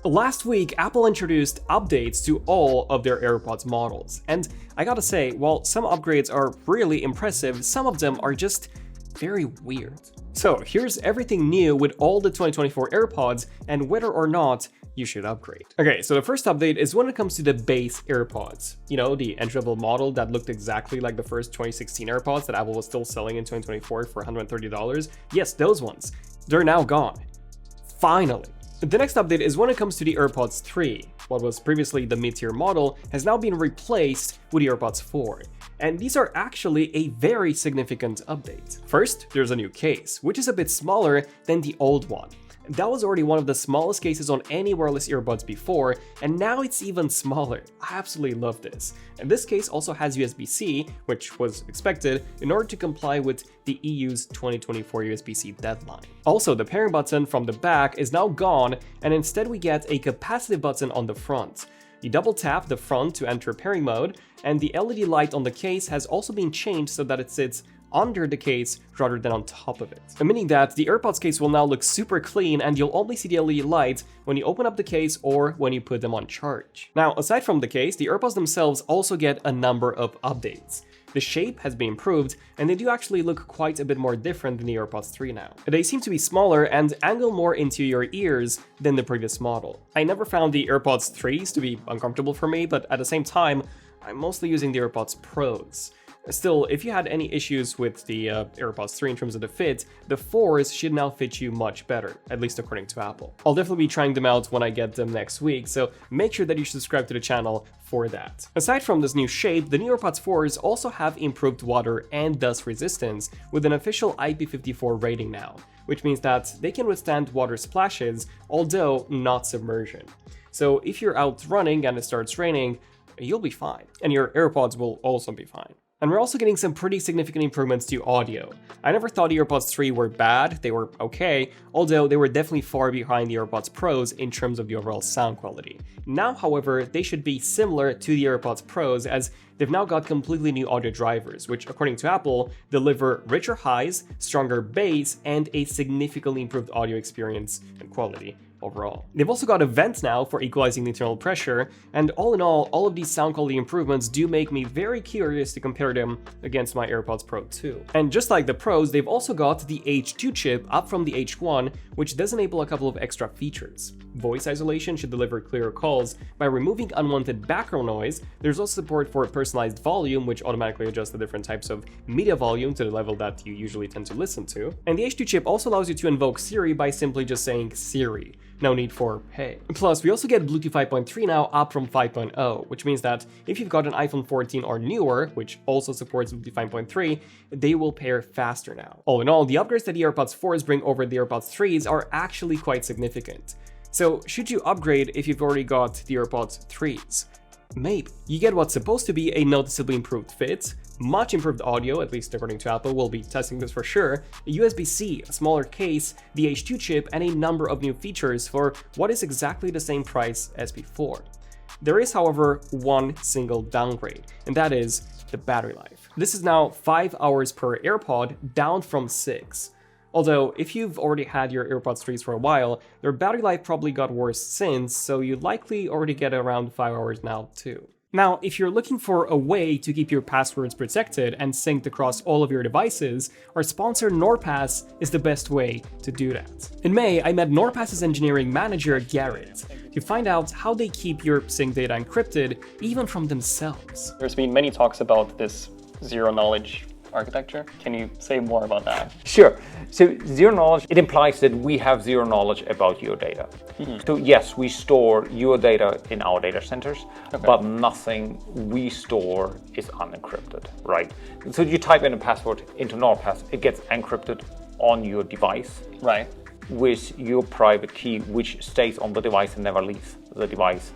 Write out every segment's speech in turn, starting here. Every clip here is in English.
Last week, Apple introduced updates to all of their AirPods models, and I gotta say, while some upgrades are really impressive, some of them are just very weird. So here's everything new with all the 2024 AirPods and whether or not you should upgrade. Okay, so the first update is when it comes to the base AirPods. You know, the entry-level model that looked exactly like the first 2016 AirPods that Apple was still selling in 2024 for $130. Yes, those ones. They're now gone. Finally. The next update is when it comes to the AirPods 3. What was previously the mid-tier model has now been replaced with the AirPods 4. And these are actually a very significant update. First, there's a new case, which is a bit smaller than the old one. That was already one of the smallest cases on any wireless earbuds before, and now it's even smaller. I absolutely love this. And this case also has USB-C, which was expected, in order to comply with the EU's 2024 USB-C deadline. Also, the pairing button from the back is now gone, and instead we get a capacitive button on the front. You double tap the front to enter pairing mode, and the LED light on the case has also been changed so that it sits under the case rather than on top of it. Meaning that the AirPods case will now look super clean and you'll only see the LED light when you open up the case or when you put them on charge. Now, aside from the case, the AirPods themselves also get a number of updates. The shape has been improved, and they do actually look quite a bit more different than the AirPods 3 now. They seem to be smaller and angle more into your ears than the previous model. I never found the AirPods 3s to be uncomfortable for me, but at the same time, I'm mostly using the AirPods Pros. Still, if you had any issues with the AirPods 3 in terms of the fit, the 4s should now fit you much better, at least according to Apple. I'll definitely be trying them out when I get them next week, so make sure that you subscribe to the channel for that. Aside from this new shape, the new AirPods 4s also have improved water and dust resistance with an official IP54 rating now, which means that they can withstand water splashes, although not submersion. So if you're out running and it starts raining, you'll be fine, and your AirPods will also be fine. And we're also getting some pretty significant improvements to audio. I never thought the AirPods 3 were bad, they were okay, although they were definitely far behind the AirPods Pros in terms of the overall sound quality. Now, however, they should be similar to the AirPods Pros as they've now got completely new audio drivers, which according to Apple, deliver richer highs, stronger bass, and a significantly improved audio experience and quality overall. They've also got a vent now for equalizing the internal pressure, and all in all of these sound quality improvements do make me very curious to compare them against my AirPods Pro 2. And just like the Pros, they've also got the H2 chip up from the H1, which does enable a couple of extra features. Voice isolation should deliver clearer calls by removing unwanted background noise. There's also support for personalized volume, which automatically adjusts the different types of media volume to the level that you usually tend to listen to. And the H2 chip also allows you to invoke Siri by simply just saying Siri. No need for hey. Plus, we also get Bluetooth 5.3 now up from 5.0, which means that if you've got an iPhone 14 or newer, which also supports Bluetooth 5.3, they will pair faster now. All in all, the upgrades that the AirPods 4s bring over the AirPods 3s are actually quite significant. So should you upgrade if you've already got the AirPods 3s? Maybe. You get what's supposed to be a noticeably improved fit, much improved audio, at least according to Apple, we'll be testing this for sure, a USB-C, a smaller case, the H2 chip, and a number of new features for what is exactly the same price as before. There is, however, one single downgrade, and that is the battery life. This is now 5 hours per AirPod, down from 6. Although, if you've already had your AirPods 3s for a while, their battery life probably got worse since, so you likely already get around 5 hours now too. Now, if you're looking for a way to keep your passwords protected and synced across all of your devices, our sponsor NordPass is the best way to do that. In May, I met NordPass's engineering manager, Garrett, to find out how they keep your sync data encrypted, even from themselves. There's been many talks about this zero-knowledge architecture. Can you say more about that? Sure. So zero knowledge, it implies that we have zero knowledge about your data. So yes, we store your data in our data centers, but nothing we store is unencrypted, right? So you type in a password into NordPass, it gets encrypted on your device, right, with your private key, which stays on the device and never leaves the device.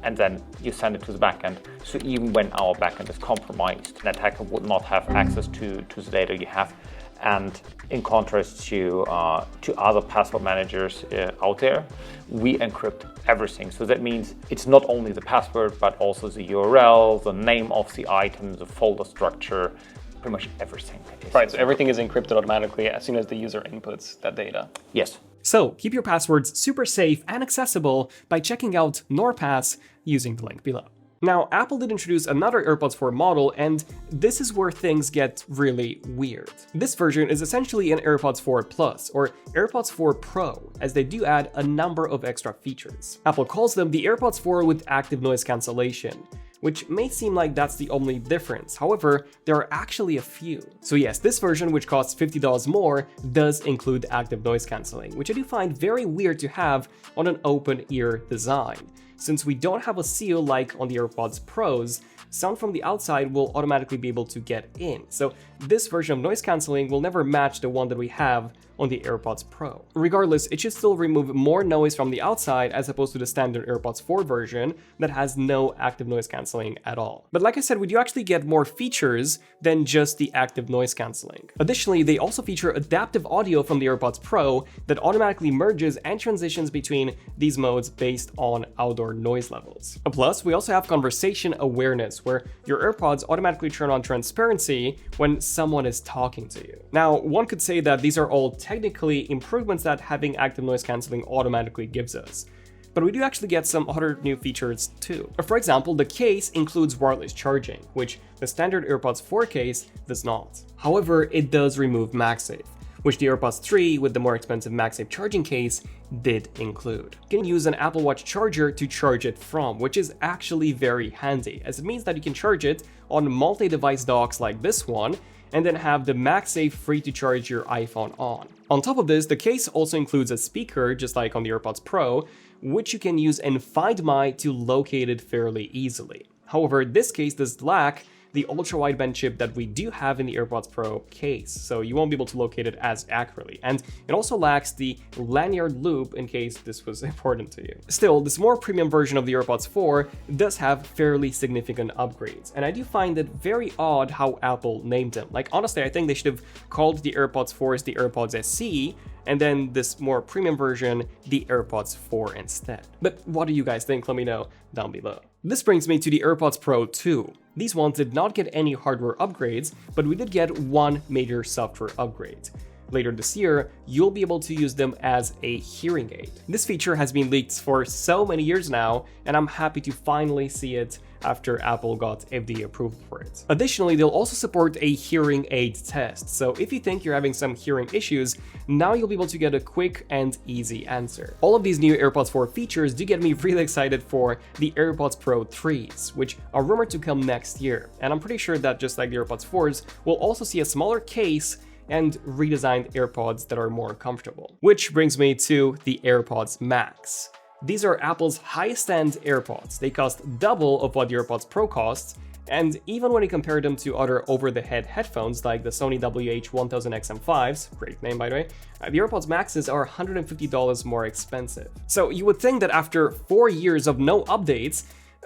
And then you send it to the backend. So even when our backend is compromised, an attacker would not have access to the data you have. And in contrast to other password managers out there, we encrypt everything. So that means it's not only the password, but also the URL, the name of the item, the folder structure, pretty much everything. Right, so everything is encrypted automatically as soon as the user inputs that data. Yes. So keep your passwords super safe and accessible by checking out NordPass using the link below. Now, Apple did introduce another AirPods 4 model, and this is where things get really weird. This version is essentially an AirPods 4 Plus, or AirPods 4 Pro, as they do add a number of extra features. Apple calls them the AirPods 4 with active noise cancellation, which may seem like that's the only difference. However, there are actually a few. So yes, this version, which costs $50 more, does include active noise cancelling, which I do find very weird to have on an open ear design. Since we don't have a seal like on the AirPods Pros, sound from the outside will automatically be able to get in. So this version of noise cancelling will never match the one that we have on the AirPods Pro. Regardless, it should still remove more noise from the outside as opposed to the standard AirPods 4 version that has no active noise cancelling at all. But like I said, we do actually get more features than just the active noise cancelling. Additionally, they also feature adaptive audio from the AirPods Pro that automatically merges and transitions between these modes based on outdoor noise levels. Plus, we also have conversation awareness, where your AirPods automatically turn on transparency when someone is talking to you. Now, one could say that these are all technically improvements that having active noise cancelling automatically gives us. But we do actually get some other new features too. For example, the case includes wireless charging, which the standard AirPods 4 case does not. However, it does remove MagSafe, which the AirPods 3 with the more expensive MagSafe charging case did include. You can use an Apple Watch charger to charge it from, which is actually very handy, as it means that you can charge it on multi-device docks like this one, and then have the MagSafe free to charge your iPhone on. On top of this, the case also includes a speaker, just like on the AirPods Pro, which you can use in Find My to locate it fairly easily. However, this case does lack the ultra-wideband chip that we do have in the AirPods Pro case, so you won't be able to locate it as accurately. And it also lacks the lanyard loop in case this was important to you. Still, this more premium version of the AirPods 4 does have fairly significant upgrades, and I do find it very odd how Apple named them. Like, honestly, I think they should have called the AirPods 4s the AirPods SE, and then this more premium version, the AirPods 4 instead. But what do you guys think? Let me know down below. This brings me to the AirPods Pro 2. These ones did not get any hardware upgrades, but we did get one major software upgrade. Later this year, you'll be able to use them as a hearing aid. This feature has been leaked for so many years now, and I'm happy to finally see it after Apple got FDA approval for it. Additionally, they'll also support a hearing aid test, so if you think you're having some hearing issues, now you'll be able to get a quick and easy answer. All of these new AirPods 4 features do get me really excited for the AirPods Pro 3s, which are rumored to come next year, and I'm pretty sure that just like the AirPods 4s, we'll also see a smaller case and redesigned AirPods that are more comfortable. Which brings me to the AirPods Max. These are Apple's highest-end AirPods. They cost double of what the AirPods Pro costs, and even when you compare them to other over-the-head headphones like the Sony WH-1000XM5s, great name by the way, the AirPods Maxes are $150 more expensive. So you would think that after 4 years of no updates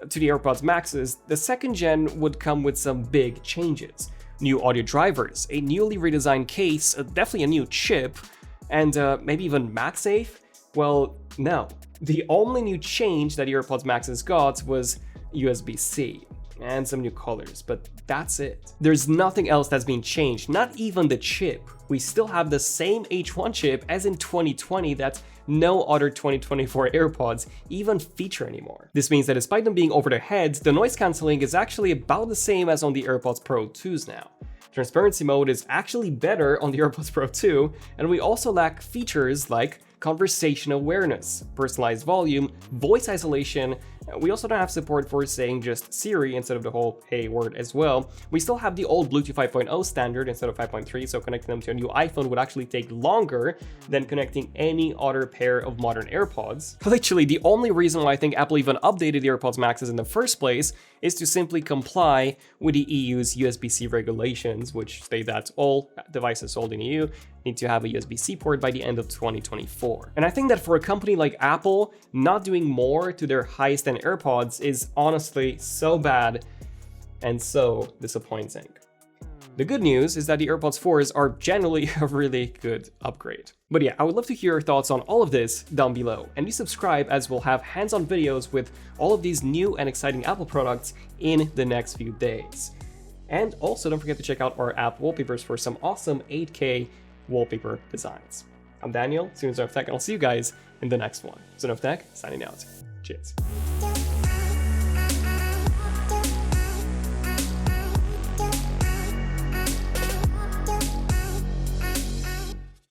to the AirPods Maxes, the second gen would come with some big changes. New audio drivers, a newly redesigned case, definitely a new chip, and maybe even MagSafe? Well, no. The only new change that AirPods Maxes got was USB-C and some new colors, but that's it. There's nothing else that's been changed, not even the chip. We still have the same H1 chip as in 2020 that no other 2024 AirPods even feature anymore. This means that despite them being over their heads, the noise cancelling is actually about the same as on the AirPods Pro 2s now. Transparency mode is actually better on the AirPods Pro 2, and we also lack features like conversation awareness, personalized volume, voice isolation. We also don't have support for saying just Siri instead of the whole hey word as well. We still have the old Bluetooth 5.0 standard instead of 5.3, so connecting them to a new iPhone would actually take longer than connecting any other pair of modern AirPods. Literally, the only reason why I think Apple even updated the AirPods Maxes in the first place is to simply comply with the EU's USB-C regulations, which state that all devices sold in EU need to have a USB-C port by the end of 2024. And I think that for a company like Apple, not doing more to their highest-end AirPods is honestly so bad and so disappointing. The good news is that the AirPods 4s are generally a really good upgrade. But yeah, I would love to hear your thoughts on all of this down below, and do subscribe as we'll have hands-on videos with all of these new and exciting Apple products in the next few days. And also don't forget to check out our app wallpapers for some awesome 8K wallpaper designs. I'm Daniel, ZONEofTECH, and I'll see you guys in the next one. ZONEofTECH, signing out. Cheers.